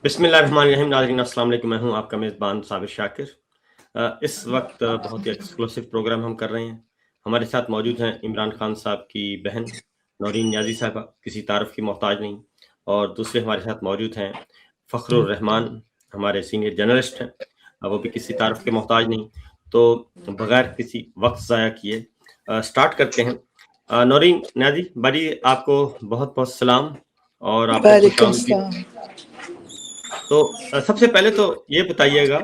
بسم اللہ الرحمن الرحیم. ناظرین السلام علیکم. میں ہوں آپ کا میزبان صابر شاکر. اس وقت بہت ہی ایکسکلوسیو پروگرام ہم کر رہے ہیں. ہمارے ساتھ موجود ہیں عمران خان صاحب کی بہن نورین نیازی صاحبہ، کسی تعارف کی محتاج نہیں. اور دوسرے ہمارے ساتھ موجود ہیں فخر الرحمان، ہمارے سینئر جرنلسٹ ہیں، وہ بھی کسی تعارف کے محتاج نہیں. تو بغیر کسی وقت ضائع کیے سٹارٹ کرتے ہیں. نورین نیازی بڑی، آپ کو بہت بہت سلام اور آپ کو خوش وعلیکم آمدید. السلام. تو سب سے پہلے تو یہ بتائیے گا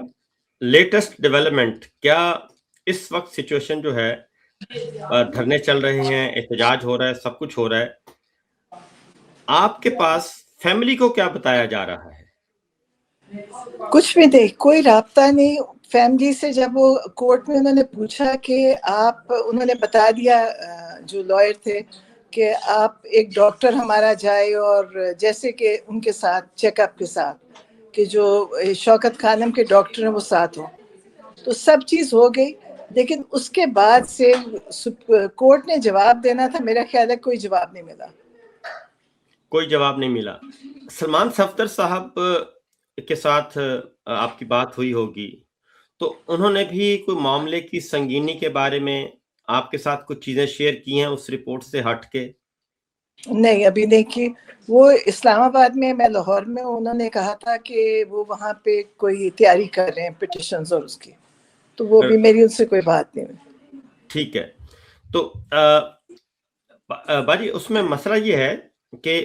لیٹسٹ ڈیولپمنٹ کیا اس وقت سچویشن جو ہے، دھرنے چل رہے ہیں، احتجاج ہو رہا ہے، سب کچھ ہو رہا ہے، آپ کے پاس فیملی کو کیا بتایا جا رہا ہے؟ کچھ بھی نہیں، کوئی رابطہ نہیں فیملی سے. جب وہ کورٹ میں انہوں نے پوچھا کہ انہوں نے بتا دیا جو لائر تھے کہ آپ ایک ڈاکٹر ہمارا جائے اور جیسے کہ ان کے ساتھ چیک اپ کے ساتھ کہ جو شوکت خانم کے ڈاکٹر ہیں وہ ساتھ ہوں. تو سب چیز ہو گئی، لیکن اس کے بعد سے کورٹ نے جواب دینا تھا. میرا خیال ہے کوئی جواب نہیں ملا. کوئی جواب نہیں ملا. سلمان صفدر صاحب کے ساتھ آپ کی بات ہوئی ہوگی، تو انہوں نے بھی کوئی معاملے کی سنگینی کے بارے میں آپ کے ساتھ کچھ چیزیں شیئر کی ہیں اس رپورٹ سے ہٹ کے؟ نہیں، ابھی نہیں کی. وہ اسلام آباد میں، میں لاہور میں، انہوں نے کہا تھا کہ وہ وہاں پہ کوئی تیاری کر رہے ہیں پٹیشنز اور اس کی، تو وہ بھی میری ان سے کوئی بات نہیں ہوئی. ٹھیک ہے. تو باجی اس میں مسئلہ یہ ہے کہ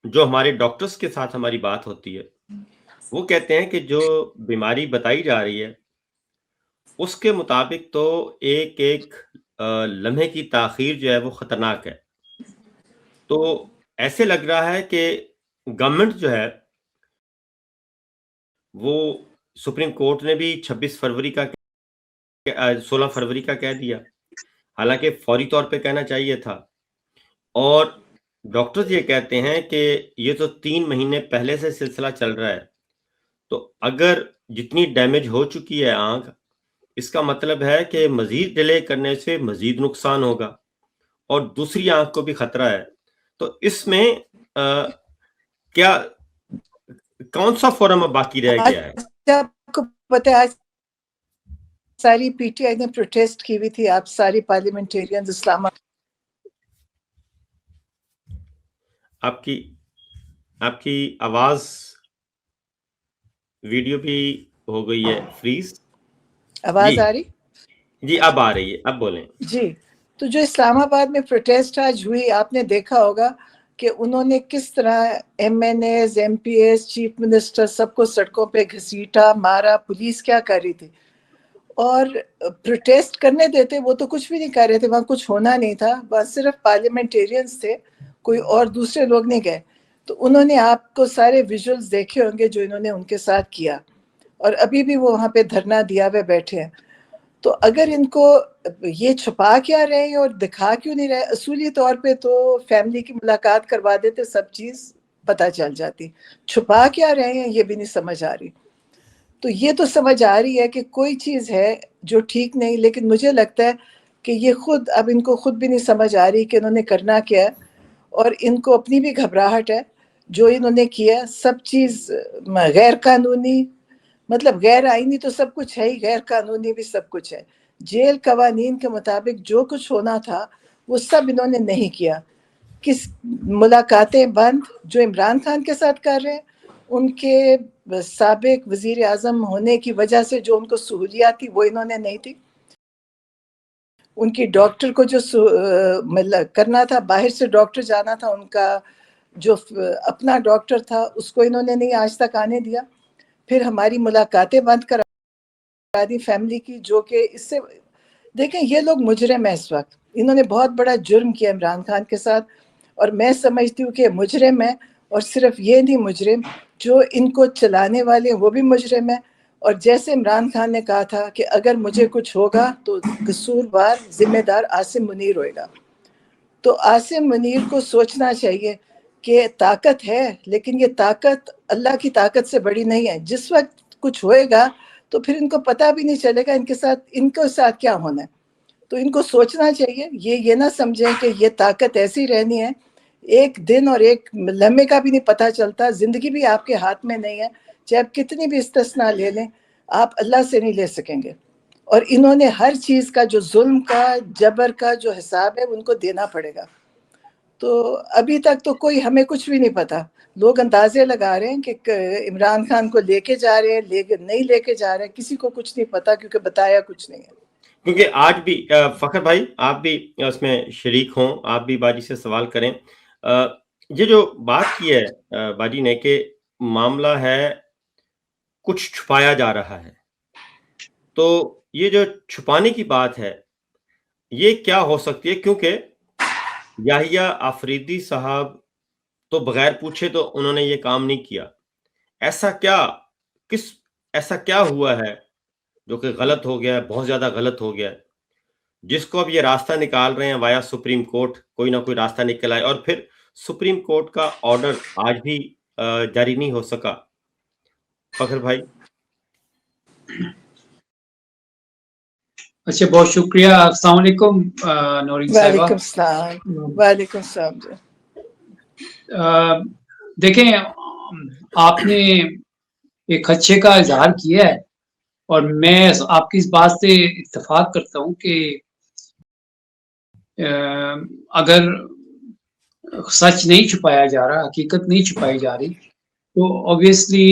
جو ہمارے ڈاکٹرز کے ساتھ ہماری بات ہوتی ہے، وہ کہتے ہیں کہ جو بیماری بتائی جا رہی ہے اس کے مطابق تو ایک ایک لمحے کی تاخیر جو ہے وہ خطرناک ہے. تو ایسے لگ رہا ہے کہ گورنمنٹ جو ہے وہ سپریم کورٹ نے بھی 16 فروری کا کہہ دیا، حالانکہ فوری طور پہ کہنا چاہیے تھا. اور ڈاکٹرز یہ کہتے ہیں کہ یہ تو 3 مہینے پہلے سے سلسلہ چل رہا ہے. تو اگر جتنی ڈیمیج ہو چکی ہے آنکھ، اس کا مطلب ہے کہ مزید ڈیلے کرنے سے مزید نقصان ہوگا اور دوسری آنکھ کو بھی خطرہ ہے. تو اس میں کیا کون سا فورم اب باقی رہ گیا ہے؟ آپ کو پتہ ہے آج ساری پی ٹی آئی نے پروٹیسٹ کی ہوئی تھی، آپ ساری پارلیمنٹیرینز اسلام آپ کی آواز ویڈیو بھی ہو گئی ہے فریز. آواز آ رہی؟ جی اب آ رہی ہے، اب بولیں. جی. تو جو اسلام آباد میں پروٹیسٹ آج ہوئی، آپ نے دیکھا ہوگا کہ انہوں نے کس طرح MNAs, MPs, chief minister سب کو سڑکوں پہ گھسیٹا، مارا. پولیس کیا کر رہی تھی؟ اور پروٹیسٹ کرنے دیتے، وہ تو کچھ بھی نہیں کر رہے تھے، وہاں کچھ ہونا نہیں تھا، بس صرف پارلیمنٹیرینز تھے، کوئی اور دوسرے لوگ نہیں گئے. تو انہوں نے آپ کو سارے ویژولز دیکھے ہوں گے جو انہوں نے ان کے ساتھ کیا، اور ابھی بھی وہ وہاں پہ دھرنا دیا ہوئے بیٹھے ہیں. تو اگر ان کو یہ چھپا کیا رہے ہیں اور دکھا کیوں نہیں رہے؟ اصولی طور پہ تو فیملی کی ملاقات کروا دیتے، سب چیز پتہ چل جاتی. چھپا کیا رہے ہیں یہ بھی نہیں سمجھ آ رہی. تو یہ تو سمجھ آ رہی ہے کہ کوئی چیز ہے جو ٹھیک نہیں، لیکن مجھے لگتا ہے کہ یہ اب ان کو خود بھی نہیں سمجھ آ رہی کہ انہوں نے کرنا کیا ہے، اور ان کو اپنی بھی گھبراہٹ ہے. جو انہوں نے کیا سب چیز غیر قانونی، مطلب غیر آئینی تو سب کچھ ہے ہی، غیر قانونی بھی سب کچھ ہے. جیل قوانین کے مطابق جو کچھ ہونا تھا وہ سب انہوں نے نہیں کیا. ملاقاتیں بند جو عمران خان کے ساتھ کر رہے ہیں، ان کے سابق وزیر اعظم ہونے کی وجہ سے جو ان کو سہولیات تھی وہ انہوں نے نہیں تھی. ان کی ڈاکٹر کو جو کرنا تھا، باہر سے ڈاکٹر جانا تھا، ان کا جو اپنا ڈاکٹر تھا اس کو انہوں نے نہیں آج تک آنے دیا. پھر ہماری ملاقاتیں بند کرا دی فیملی کی، جو کہ اس سے دیکھیں یہ لوگ مجرم ہیں. اس وقت انہوں نے بہت بڑا جرم کیا عمران خان کے ساتھ، اور میں سمجھتی ہوں کہ مجرم ہے. اور صرف یہ نہیں مجرم، جو ان کو چلانے والے وہ بھی مجرم ہیں. اور جیسے عمران خان نے کہا تھا کہ اگر مجھے کچھ ہوگا تو قصوروار ذمہ دار عاصم منیر ہوئے گا. تو عاصم منیر کو سوچنا چاہیے کہ طاقت ہے، لیکن یہ طاقت اللہ کی طاقت سے بڑی نہیں ہے. جس وقت کچھ ہوئے گا تو پھر ان کو پتہ بھی نہیں چلے گا ان کے ساتھ کیا ہونا ہے. تو ان کو سوچنا چاہیے، یہ نہ سمجھیں کہ یہ طاقت ایسی رہنی ہے ایک دن اور ایک لمحے کا بھی نہیں پتہ چلتا. زندگی بھی آپ کے ہاتھ میں نہیں ہے. چاہے آپ کتنی بھی استثنا لے لیں, آپ اللہ سے نہیں لے سکیں گے. اور انہوں نے ہر چیز کا جو ظلم کا, جبر کا جو حساب ہے ان کو دینا پڑے گا. تو ابھی تک تو کوئی ہمیں کچھ بھی نہیں پتا. لوگ اندازے لگا رہے ہیں کہ عمران خان کو لے کے جا رہے ہیں, نہیں لے کے جا رہے ہیں, کسی کو کچھ نہیں پتا کیونکہ بتایا کچھ نہیں ہے. کیونکہ آج بھی فخر بھائی آپ بھی اس میں شریک ہوں, آپ بھی باجی سے سوال کریں. یہ جو بات کی ہے باجی نے کہ معاملہ ہے کچھ چھپایا جا رہا ہے, تو یہ جو چھپانے کی بات ہے یہ کیا ہو سکتی ہے؟ کیونکہ یحییٰ آفریدی صاحب تو بغیر پوچھے تو انہوں نے یہ کام نہیں کیا. ایسا کیا ہوا ہے جو کہ غلط ہو گیا ہے, بہت زیادہ غلط ہو گیا ہے, جس کو اب یہ راستہ نکال رہے ہیں وایا سپریم کورٹ, کوئی نہ کوئی راستہ نکل آئے, اور پھر سپریم کورٹ کا آرڈر آج بھی جاری نہیں ہو سکا. فخر بھائی. اچھا, بہت شکریہ. السلام علیکم نورین صاحبہ. وعلیکم السلام. وعلیکم السلام. دیکھیں, آپ نے ایک خدشے کا اظہار کیا ہے اور میں آپ کی اس بات سے اتفاق کرتا ہوں کہ اگر سچ نہیں چھپایا جا رہا, حقیقت نہیں چھپائی جا رہی, تو obviously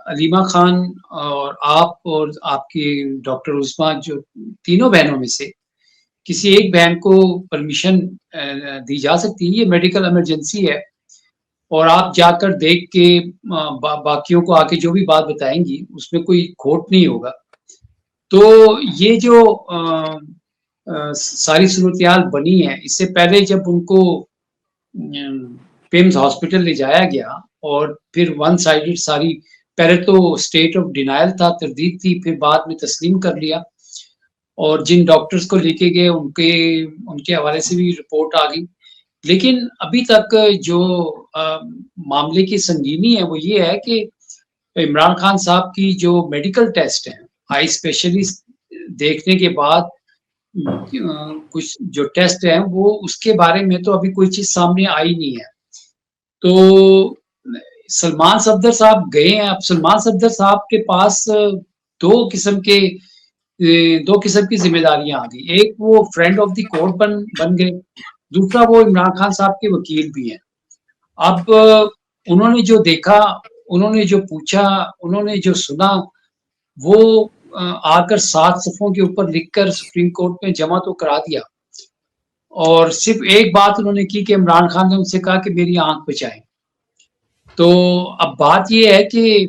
علیمہ خان اور آپ کی ڈاکٹر عظمیٰ, جو تینوں بہنوں میں سے کسی ایک بہن کو پرمیشن دی جا سکتی ہے. یہ میڈیکل ایمرجنسی ہے اور آپ جا کر دیکھ کے باقیوں کو آ کے جو بھی بات بتائیں گی اس میں کوئی کھوٹ نہیں ہوگا. تو یہ جو ساری صورتحال بنی ہے, اس سے پہلے جب ان کو پیمز ہاسپٹل لے جایا گیا اور پھر ون سائیڈڈ ساری, پہلے تو اسٹیٹ آف ڈینائل تھا, تردید تھی, پھر بعد میں تسلیم کر لیا, اور جن ڈاکٹرز کو لے کے گئے ان کے حوالے سے بھی رپورٹ آ گئی. لیکن ابھی تک جو معاملے کی سنگینی ہے وہ یہ ہے کہ عمران خان صاحب کی جو میڈیکل ٹیسٹ ہیں, آئی اسپیشلسٹ دیکھنے کے بعد کچھ جو ٹیسٹ ہیں وہ اس کے بارے میں تو ابھی کوئی چیز سامنے آئی نہیں ہے. تو سلمان صفدر صاحب گئے ہیں. اب سلمان صفدر صاحب کے پاس دو قسم کی ذمہ داریاں آ گئی. ایک وہ فرینڈ آف دی کورٹ بن گئے, دوسرا وہ عمران خان صاحب کے وکیل بھی ہیں. اب انہوں نے جو دیکھا, انہوں نے جو پوچھا, انہوں نے جو سنا, وہ آ کر 7 صفحوں کے اوپر لکھ کر سپریم کورٹ میں جمع تو کرا دیا, اور صرف ایک بات انہوں نے کی کہ عمران خان نے ان سے کہا کہ میری آنکھ بچائیں. تو اب بات یہ ہے کہ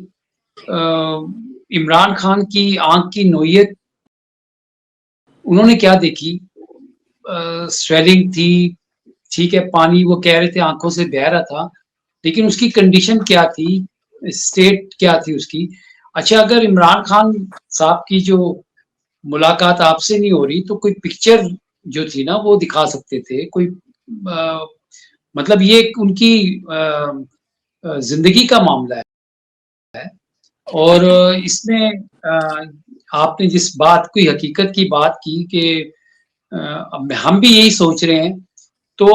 عمران خان کی آنکھ کی نوعیت انہوں نے کیا دیکھی؟ سویلنگ تھی, ٹھیک ہے, پانی وہ کہہ رہے تھے آنکھوں سے بہہ رہا تھا, لیکن اس کی کنڈیشن کیا تھی, اسٹیٹ کیا تھی اس کی؟ اچھا, اگر عمران خان صاحب کی جو ملاقات آپ سے نہیں ہو رہی تو کوئی پکچر جو تھی نا وہ دکھا سکتے تھے, کوئی مطلب یہ ان کی زندگی کا معاملہ ہے. اور اس میں آپ نے جس بات کی حقیقت کی بات کی کہ ہم بھی یہی سوچ رہے ہیں, تو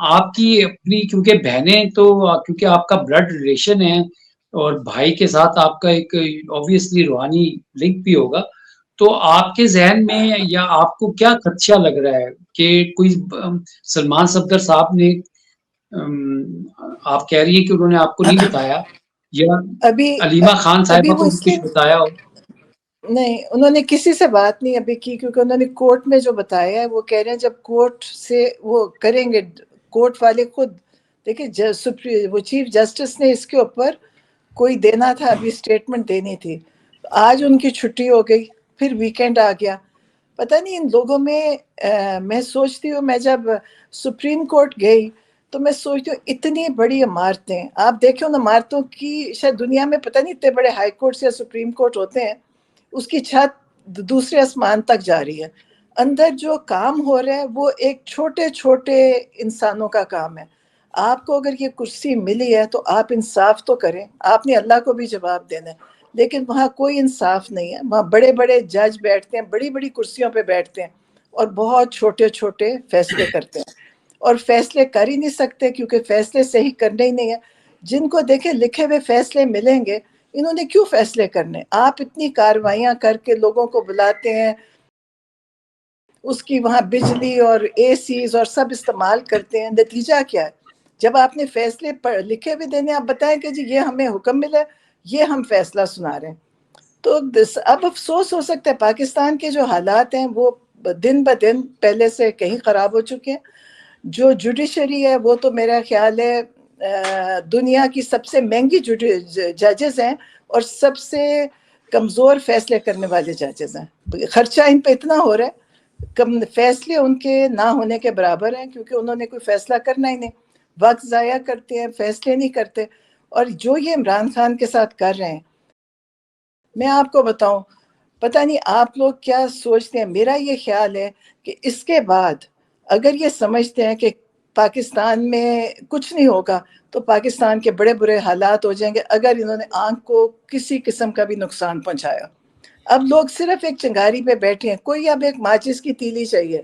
آپ کی اپنی کیونکہ بہنیں, تو کیونکہ آپ کا بلڈ ریلیشن ہے اور بھائی کے ساتھ آپ کا ایک اوبویسلی روحانی لنک بھی ہوگا, تو آپ کے ذہن میں یا آپ کو کیا خدشہ لگ رہا ہے کہ کوئی سلمان صفدر صاحب نے, آپ کہہ رہی ہیں کہ انہوں نے آپ کو نہیں بتایا, یا علیمہ خان صاحبہ کو کچھ بتایا ہو؟ نہیں, انہوں نے کسی سے بات نہیں ابھی کی, کیونکہ انہوں نے کورٹ میں جو بتایا ہے وہ کہہ رہے ہیں جب کورٹ سے وہ کریں گے, کورٹ والے خود دیکھیں, وہ چیف جسٹس نے اس کے اوپر کوئی دینا تھا, ابھی اسٹیٹمنٹ دینی تھی. آج ان کی چھٹی ہو گئی, پھر ویکینڈ آ گیا. پتہ نہیں ان لوگوں میں سوچتی ہوں, میں جب سپریم کورٹ گئی تو میں سوچتی ہوں اتنی بڑی عمارتیں, آپ دیکھیں ان عمارتوں کی, شاید دنیا میں پتہ نہیں اتنے بڑے ہائی کورٹس یا سپریم کورٹ ہوتے ہیں, اس کی چھت دوسرے آسمان تک جا رہی ہے. اندر جو کام ہو رہا ہے وہ ایک چھوٹے چھوٹے انسانوں کا کام ہے. آپ کو اگر یہ کرسی ملی ہے تو آپ انصاف تو کریں, آپ نے اللہ کو بھی جواب دینا ہے, لیکن وہاں کوئی انصاف نہیں ہے. وہاں بڑے بڑے جج بیٹھتے ہیں, بڑی بڑی کرسیوں پہ بیٹھتے ہیں اور بہت چھوٹے چھوٹے فیصلے کرتے ہیں. اور فیصلے کر ہی نہیں سکتے کیونکہ فیصلے صحیح کرنے ہی نہیں ہیں. جن کو دیکھیں لکھے ہوئے فیصلے ملیں گے, انہوں نے کیوں فیصلے کرنے؟ آپ اتنی کاروائیاں کر کے لوگوں کو بلاتے ہیں, اس کی وہاں بجلی اور اے سیز اور سب استعمال کرتے ہیں, نتیجہ کیا ہے؟ جب آپ نے فیصلے لکھے ہوئے دینے, آپ بتائیں کہ جی یہ ہمیں حکم ملا, یہ ہم فیصلہ سنا رہے ہیں. تو اب افسوس ہو سکتا ہے پاکستان کے جو حالات ہیں وہ دن بہ دن پہلے سے کہیں خراب ہو چکے ہیں. جو جوڈیشری ہے وہ تو میرا خیال ہے دنیا کی سب سے مہنگی ججز ہیں اور سب سے کمزور فیصلے کرنے والے ججز ہیں. خرچہ ان پہ اتنا ہو رہا ہے, فیصلے ان کے نہ ہونے کے برابر ہیں کیونکہ انہوں نے کوئی فیصلہ کرنا ہی نہیں, وقت ضائع کرتے ہیں, فیصلے نہیں کرتے. اور جو یہ عمران خان کے ساتھ کر رہے ہیں, میں آپ کو بتاؤں, پتہ نہیں آپ لوگ کیا سوچتے ہیں, میرا یہ خیال ہے کہ اس کے بعد اگر یہ سمجھتے ہیں کہ پاکستان میں کچھ نہیں ہوگا تو پاکستان کے بڑے برے حالات ہو جائیں گے اگر انہوں نے آنکھ کو کسی قسم کا بھی نقصان پہنچایا. اب لوگ صرف ایک چنگاری پہ بیٹھے ہیں, کوئی اب ایک ماچس کی تیلی چاہیے.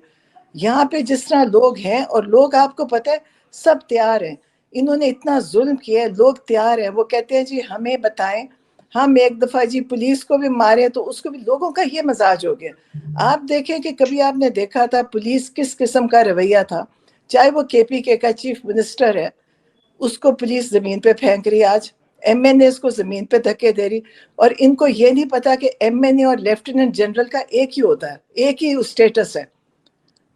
یہاں پہ جس طرح لوگ ہیں, اور لوگ آپ کو پتہ ہے سب تیار ہیں, انہوں نے اتنا ظلم کیا ہے, لوگ تیار ہیں, وہ کہتے ہیں جی ہمیں بتائیں, ہم ایک دفعہ جی پولیس کو بھی مارے تو اس کو بھی. لوگوں کا یہ مزاج ہو گیا. آپ دیکھیں کہ کبھی آپ نے دیکھا تھا پولیس کس قسم کا رویہ تھا, چاہے وہ KPK کا چیف منسٹر ہے, اس کو پولیس زمین پہ پھینک رہی, آج MNAs کو زمین پہ دھکے دے رہی, اور ان کو یہ نہیں پتا کہ MNA اور لیفٹیننٹ جنرل کا ایک ہی ہوتا ہے, ایک ہی اسٹیٹس ہے,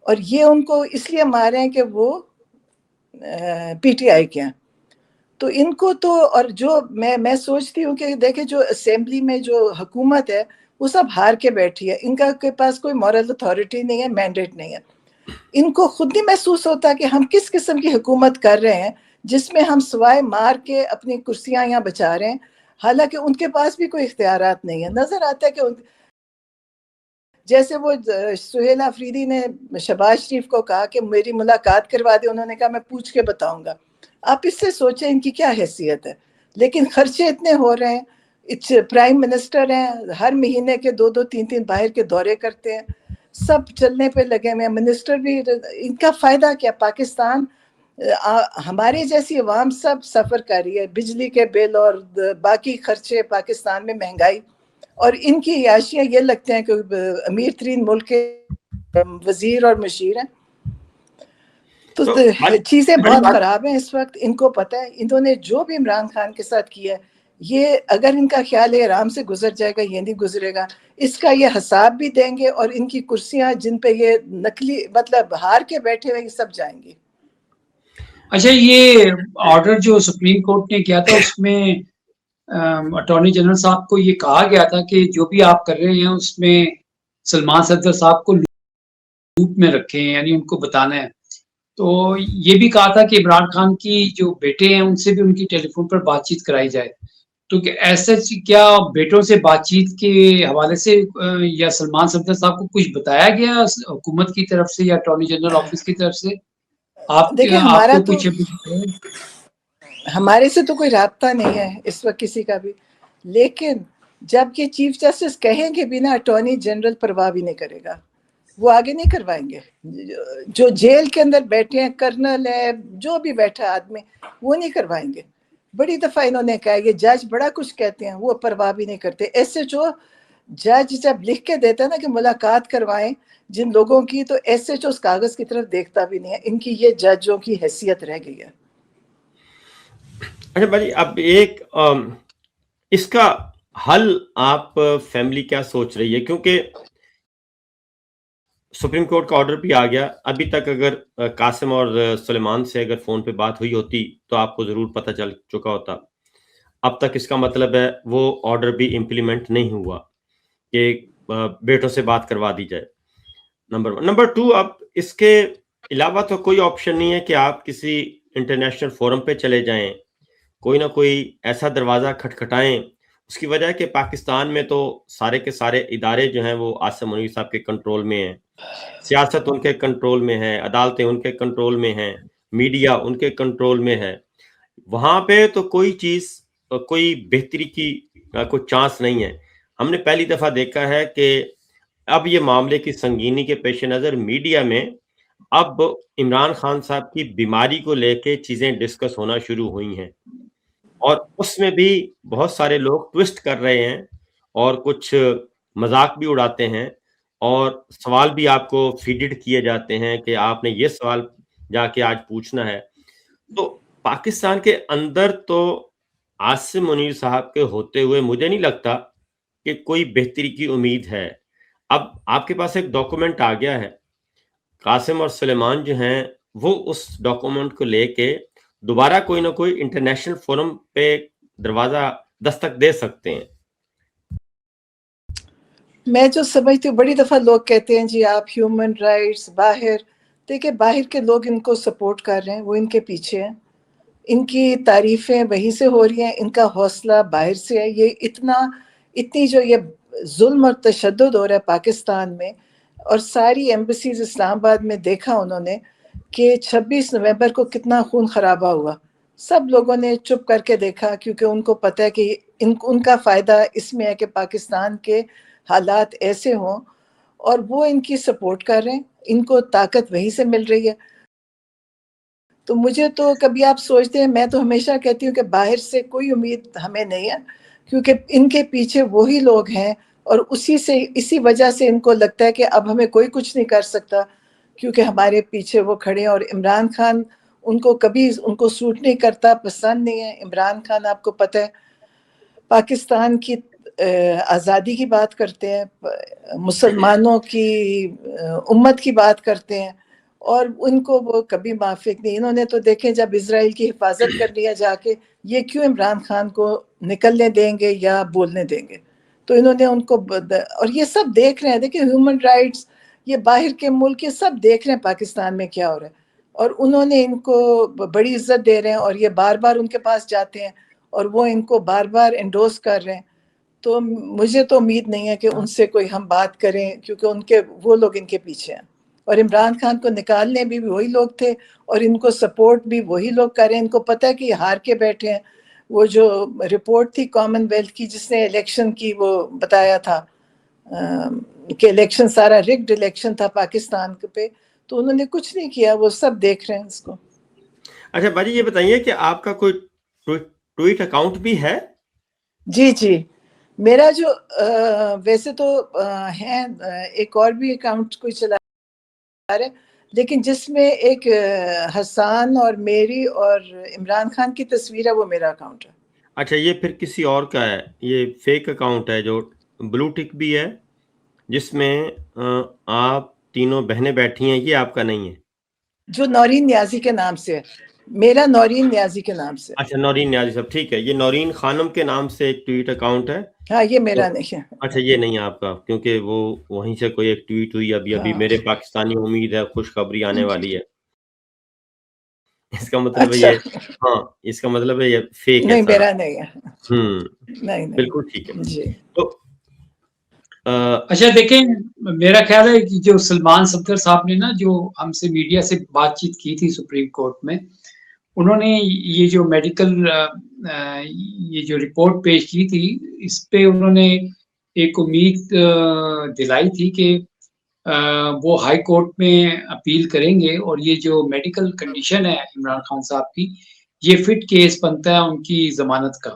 اور یہ ان کو اس لیے مارے ہیں کہ وہ PTI کے ہیں. تو ان کو تو, اور جو میں سوچتی ہوں کہ دیکھیں جو اسمبلی میں جو حکومت ہے وہ سب ہار کے بیٹھی ہے, ان کا کے پاس کوئی مورل اتھارٹی نہیں ہے, مینڈیٹ نہیں ہے. ان کو خود نہیں محسوس ہوتا کہ ہم کس قسم کی حکومت کر رہے ہیں جس میں ہم سوائے مار کے اپنی کرسیاں یہاں بچا رہے ہیں, حالانکہ ان کے پاس بھی کوئی اختیارات نہیں ہے. نظر آتا ہے کہ جیسے وہ سہیل آفریدی نے شہباز شریف کو کہا کہ میری ملاقات کروا دے, انہوں نے کہا میں پوچھ کے بتاؤں گا. آپ اس سے سوچیں ان کی کیا حیثیت ہے. لیکن خرچے اتنے ہو رہے ہیں, پرائم منسٹر ہیں, ہر مہینے کے 2-3 باہر کے دورے کرتے ہیں, سب چلنے پہ لگے ہوئے ہیں, منسٹر بھی. ان کا فائدہ کیا؟ پاکستان ہمارے جیسی عوام سب سفر کر رہی ہے, بجلی کے بل اور باقی خرچے, پاکستان میں مہنگائی, اور ان کی عیاشیاں یہ لگتے ہیں کہ امیر ترین ملک کے وزیر اور مشیر ہیں. تو چیزیں بہت خراب ہیں اس وقت, ان کو پتہ ہے. انہوں نے جو بھی عمران خان کے ساتھ کیا ہے, یہ اگر ان کا خیال ہے آرام سے گزر جائے گا, یہ نہیں گزرے گا. اس کا یہ حساب بھی دیں گے, اور ان کی کرسیاں جن پہ یہ نقلی مطلب ہار کے بیٹھے ہوئے, یہ سب جائیں گی. اچھا, یہ آرڈر جو سپریم کورٹ نے کیا تھا اس میں اٹارنی جنرل صاحب کو یہ کہا گیا تھا کہ جو بھی آپ کر رہے ہیں اس میں سلمان صدر صاحب کو لوپ میں رکھیں, یعنی ان کو بتانا ہے. تو یہ بھی کہا تھا کہ عمران خان کی جو بیٹے ہیں ان سے بھی ان کی ٹیلی فون پر بات چیت کرائی جائے. تو ایسا کیا بیٹوں سے بات چیت کے حوالے سے یا سلمان صدر صاحب کو کچھ بتایا گیا حکومت کی طرف سے یا اٹارنی جنرل آفس کی طرف سے؟ دیکھیں آپ کو کچھ ہمارے سے تو کوئی رابطہ نہیں ہے اس وقت کسی کا بھی, لیکن جب یہ چیف جسٹس کہیں گے بھی نا, اٹارنی جنرل پرواہ بھی نہیں کرے گا, وہ آگے نہیں کروائیں گے. جو جیل کے اندر بیٹھے ہیں, کرنل ہے, جو بھی بیٹھا آدمی, وہ نہیں کروائیں گے. بڑی دفعہ انہوں نے کہا, یہ جج بڑا کچھ کہتے ہیں, وہ پرواہ بھی نہیں کرتے. ایسے جو جج جب لکھ کے دیتا ہے نا کہ ملاقات کروائیں جن لوگوں کی, تو ایسے جو اس کاغذ کی طرف دیکھتا بھی نہیں ہے. ان کی یہ ججوں کی حیثیت رہ گئی ہے. اچھا بھائی, اب ایک اس کا حل آپ فیملی کیا سوچ رہی ہے؟ کیونکہ سپریم کورٹ کا آرڈر بھی آ گیا. ابھی تک اگر قاسم اور سلیمان سے اگر فون پہ بات ہوئی ہوتی تو آپ کو ضرور پتہ چل چکا ہوتا. اب تک اس کا مطلب ہے وہ آرڈر بھی امپلیمنٹ نہیں ہوا کہ بیٹوں سے بات کروا دی جائے. نمبر 1. نمبر 2, اب اس کے علاوہ تو کوئی آپشن نہیں ہے کہ آپ کسی انٹرنیشنل فورم پہ چلے جائیں, کوئی نہ کوئی ایسا دروازہ کھٹکھٹائیں. اس کی وجہ ہے کہ پاکستان میں تو سارے کے سارے ادارے جو ہیں وہ عاصم منیر صاحب کے کنٹرول میں ہیں, سیاست ان کے کنٹرول میں ہے, عدالتیں ان کے کنٹرول میں ہیں, میڈیا ان کے کنٹرول میں ہے. وہاں پہ تو کوئی چیز, کوئی بہتری کی کوئی چانس نہیں ہے. ہم نے پہلی دفعہ دیکھا ہے کہ اب یہ معاملے کی سنگینی کے پیش نظر میڈیا میں اب عمران خان صاحب کی بیماری کو لے کے چیزیں ڈسکس ہونا شروع ہوئی ہیں اور اس میں بھی بہت سارے لوگ ٹوسٹ کر رہے ہیں اور کچھ مذاق بھی اڑاتے ہیں اور سوال بھی آپ کو فیڈڈ کیے جاتے ہیں کہ آپ نے یہ سوال جا کے آج پوچھنا ہے. تو پاکستان کے اندر تو عاصم منیر صاحب کے ہوتے ہوئے مجھے نہیں لگتا کہ کوئی بہتری کی امید ہے. اب آپ کے پاس ایک ڈاکومنٹ آ گیا ہے, قاسم اور سلیمان جو ہیں وہ اس ڈاکومنٹ کو لے کے دوبارہ کوئی نہ کوئی انٹرنیشنل فورم پہ دروازہ دستک دے سکتے ہیں. میں جو سمجھتی ہوں, بڑی دفعہ لوگ کہتے ہیں جی آپ ہیومن رائٹس باہر, دیکھیں باہر کے لوگ ان کو سپورٹ کر رہے ہیں, وہ ان کے پیچھے ہیں, ان کی تعریفیں وہیں سے ہو رہی ہیں, ان کا حوصلہ باہر سے ہے. یہ اتنی جو یہ ظلم اور تشدد ہو رہا ہے پاکستان میں, اور ساری ایمبیسیز اسلام آباد میں دیکھا انہوں نے کہ 26 نومبر کو کتنا خون خرابہ ہوا, سب لوگوں نے چپ کر کے دیکھا کیونکہ ان کو پتہ ہے کہ ان کا فائدہ اس میں ہے کہ پاکستان کے حالات ایسے ہوں, اور وہ ان کی سپورٹ کر رہے ہیں, ان کو طاقت وہیں سے مل رہی ہے. تو مجھے تو کبھی آپ سوچتے ہیں, میں تو ہمیشہ کہتی ہوں کہ باہر سے کوئی امید ہمیں نہیں ہے, کیونکہ ان کے پیچھے وہی لوگ ہیں, اور اسی وجہ سے ان کو لگتا ہے کہ اب ہمیں کوئی کچھ نہیں کر سکتا کیونکہ ہمارے پیچھے وہ کھڑے ہیں. اور عمران خان ان کو کبھی ان کو سوٹ نہیں کرتا, پسند نہیں ہے. عمران خان آپ کو پتہ ہے پاکستان کی آزادی کی بات کرتے ہیں, مسلمانوں کی امت کی بات کرتے ہیں, اور ان کو وہ کبھی موافق نہیں. انہوں نے تو دیکھیں جب اسرائیل کی حفاظت کر لیا جا کے, یہ کیوں عمران خان کو نکلنے دیں گے یا بولنے دیں گے. تو انہوں نے ان کو, اور یہ سب دیکھ رہے ہیں, دیکھیں ہیومن رائٹس, یہ باہر کے ملک یہ سب دیکھ رہے ہیں پاکستان میں کیا ہو رہا ہے, اور انہوں نے ان کو بڑی عزت دے رہے ہیں, اور یہ بار بار ان کے پاس جاتے ہیں اور وہ ان کو بار بار انڈورس کر رہے ہیں. تو مجھے تو امید نہیں ہے کہ ان سے کوئی ہم بات کریں, کیونکہ وہ لوگ ان کے پیچھے ہیں, اور عمران خان کو نکالنے بھی وہی لوگ تھے, اور ان کو سپورٹ بھی وہی لوگ کر رہے ہیں. ان کو پتہ ہے کہ یہ ہار کے بیٹھے ہیں. وہ جو رپورٹ تھی کامن ویلتھ کی جس نے الیکشن کی وہ بتایا تھا کہ الیکشن سارا رگڈ الیکشن تھا پاکستان پہ, تو انہوں نے کچھ نہیں کیا, وہ سب دیکھ رہے ہیں اس کو. اچھا باجی یہ بتائیے کہ آپ کا کوئی ٹویٹ اکاؤنٹ بھی ہے؟ جی میرا جو ویسے تو ہے ایک اور بھی اکاؤنٹ کوئی چلا رہا ہے, لیکن جس میں ایک حسان اور میری اور عمران خان کی تصویر ہے, وہ میرا اکاؤنٹ ہے. اچھا یہ پھر کسی اور کا ہے, یہ فیک اکاؤنٹ ہے جو بلو ٹک بھی ہے جس میں آپ تینوں بہنیں بیٹھی ہیں, یہ آپ کا نہیں ہے؟ جو نورین نیازی کے نام سے ہے, میرا نورین نیازی کے نام سے. اچھا نورین نیازی صاحب, ٹھیک ہے. یہ نورین خانم کے نام سے ایک ٹویٹ اکاؤنٹ ہے. ہاں یہ میرا نہیں ہے. اچھا یہ نہیں آپ کا, کیونکہ وہ وہیں سے کوئی ایک ٹویٹ ہوئی ابھی میرے پاکستانی امید ہے خوشخبری آنے والی ہے, اس کا مطلب ہے یہ, ہاں اس کا مطلب ہے یہ فیک ہے نہیں سارا. میرا نہیں ہے. نہیں بالکل ٹھیک ہے. جی تو اچھا دیکھیں, میرا خیال ہے کہ جو سلمان صفدر صاحب نے نا جو ہم سے میڈیا سے بات چیت کی تھی سپریم کورٹ میں, انہوں نے یہ جو میڈیکل یہ جو رپورٹ پیش کی تھی, اس پہ انہوں نے ایک امید دلائی تھی کہ وہ ہائی کورٹ میں اپیل کریں گے, اور یہ جو میڈیکل کنڈیشن ہے عمران خان صاحب کی, یہ فٹ کیس بنتا ہے ان کی ضمانت کا.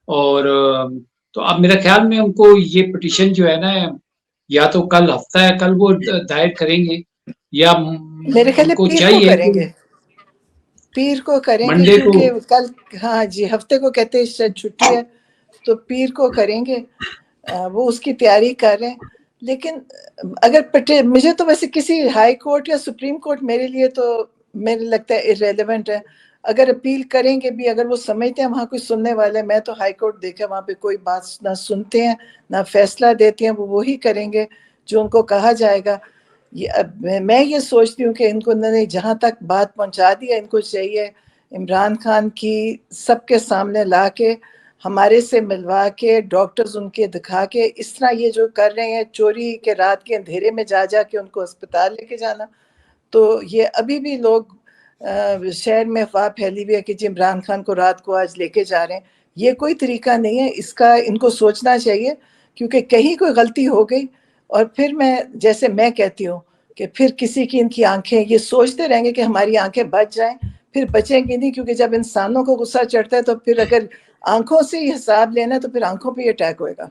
اور تو اب میرا خیال میں ان کو یہ پٹیشن جو ہے نا, یا تو کل ہفتہ ہے کل وہ دائر کریں گے, یا میرے خیال ان ہے کو پیر کو چاہیے کریں گے, پیر کو کریں گے, منڈے کو. کیونکہ کل ہاں جی ہفتے کو کہتے ہیں شاید چھٹی ہے, تو پیر کو کریں گے. وہ اس کی تیاری کر رہے ہیں. لیکن اگر مجھے تو ویسے کسی ہائی کورٹ یا سپریم کورٹ میرے لیے تو میرے لگتا ہے irrelevant ہے. اگر اپیل کریں گے بھی, اگر وہ سمجھتے ہیں وہاں کوئی سننے والے, میں تو ہائی کورٹ دیکھا وہاں پہ کوئی بات نہ سنتے ہیں نہ فیصلہ دیتے ہیں, وہ وہی کریں گے جو ان کو کہا جائے گا. میں یہ سوچتی ہوں کہ ان کو انہوں نے جہاں تک بات پہنچا دی ہے, ان کو چاہیے عمران خان کی سب کے سامنے لا کے, ہمارے سے ملوا کے, ڈاکٹرز ان کے دکھا کے, اس طرح یہ جو کر رہے ہیں چوری کے رات کے اندھیرے میں جا کے ان کو اسپتال لے کے جانا, تو یہ ابھی بھی لوگ شہر میں افواہ پھیلی ہوئی ہے کہ جی عمران خان کو رات کو آج لے کے جا رہے ہیں. یہ کوئی طریقہ نہیں ہے, اس کا ان کو سوچنا چاہیے, کیونکہ کہیں کوئی غلطی ہو گئی, اور پھر جیسے میں کہتی ہوں کہ پھر کسی کی ان کی آنکھیں یہ سوچتے رہیں گے کہ ہماری آنکھیں بچ جائیں, پھر بچیں گی نہیں, کیونکہ جب انسانوں کو غصہ چڑھتا ہے تو پھر اگر آنکھوں سے ہی حساب لینا تو پھر آنکھوں پہ ہی اٹیک ہوئے گا.